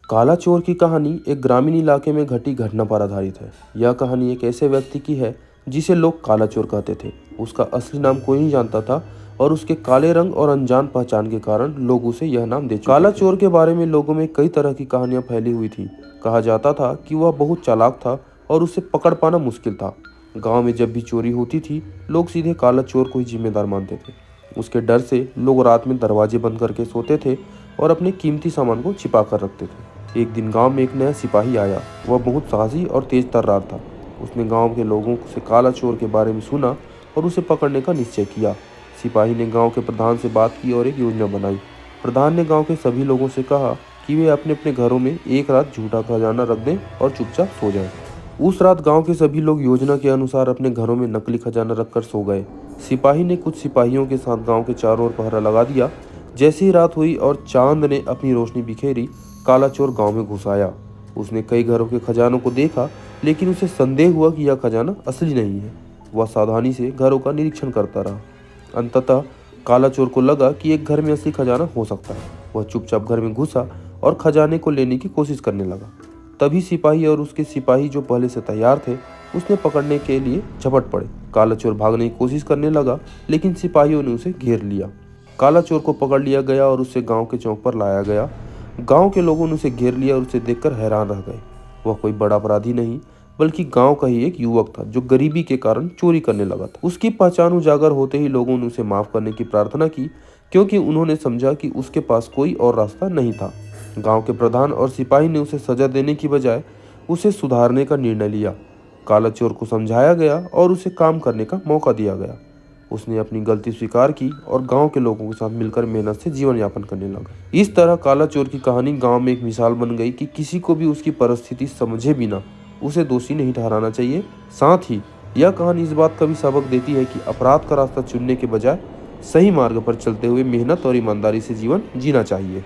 काला चोर की कहानी एक ग्रामीण इलाके में घटी घटना पर आधारित है। यह कहानी एक ऐसे व्यक्ति की है जिसे लोग काला चोर कहते थे। उसका असली नाम कोई नहीं जानता था और उसके काले रंग और अनजान पहचान के कारण लोग उसे यह नाम दे चुके थे। काला चोर के बारे में लोगों में कई तरह की कहानियां फैली हुई थी। कहा जाता था कि वह बहुत चालाक था और उसे पकड़ पाना मुश्किल था। गाँव में जब भी चोरी होती थी, लोग सीधे काला चोर को ही जिम्मेदार मानते थे। उसके डर से लोग रात में दरवाजे बंद करके सोते थे और अपने कीमती सामान को छिपा कर रखते थे। एक दिन गांव में एक नया सिपाही आया। वह बहुत साहसी और तेज तर्रार था। उसने गांव के लोगों से काला चोर के बारे में सुना और उसे पकड़ने का निश्चय किया। सिपाही ने गांव के प्रधान से बात की और एक योजना बनाई। प्रधान ने गांव के सभी लोगों से कहा कि वे अपने अपने घरों में एक रात झूठा खजाना रख दें और चुपचाप सो जाएं। उस रात गांव के सभी लोग योजना के अनुसार अपने घरों में नकली खजाना रखकर सो गए। सिपाही ने कुछ सिपाहियों के साथ गांव के चारों ओर पहरा लगा दिया। जैसे ही रात हुई और चांद ने अपनी रोशनी बिखेरी, काला चोर गांव में घुस आया। उसने कई घरों के खजानों को देखा, लेकिन उसे संदेह हुआ कि यह खजाना असली नहीं है। वह सावधानी से घरों का निरीक्षण करता रहा। अंततः काला चोर को लगा कि एक घर में असली खजाना हो सकता है। वह चुपचाप घर में घुसा और खजाने को लेने की कोशिश करने लगा। तभी सिपाही और उसके सिपाही जो पहले से तैयार थे, उसने पकड़ने के लिए झपट पड़े। काला चोर भागने की कोशिश करने लगा, लेकिन सिपाहियों ने उसे घेर लिया। काला चोर को पकड़ लिया गया और उसे गांव के चौक पर लाया गया। गांव के लोगों ने उसे घेर लिया और उसे देखकर हैरान रह गए। वह कोई बड़ा अपराधी नहीं, बल्कि गांव का ही एक युवक था जो गरीबी के कारण चोरी करने लगा था। उसकी पहचान उजागर होते ही लोगों ने उसे माफ करने की प्रार्थना की, क्योंकि उन्होंने समझा कि उसके पास कोई और रास्ता नहीं था। गांव के प्रधान और सिपाही ने उसे सजा देने की बजाय उसे सुधारने का निर्णय लिया। काला चोर को समझाया गया और उसे काम करने का मौका दिया गया। उसने अपनी गलती स्वीकार की और गांव के लोगों के साथ मिलकर मेहनत से जीवन यापन करने लगा। इस तरह काला चोर की कहानी गांव में एक मिसाल बन गई कि किसी को भी उसकी परिस्थिति समझे बिना उसे दोषी नहीं ठहराना चाहिए। साथ ही यह कहानी इस बात का भी सबक देती है कि अपराध का रास्ता चुनने के बजाय सही मार्ग पर चलते हुए मेहनत और ईमानदारी से जीवन जीना चाहिए।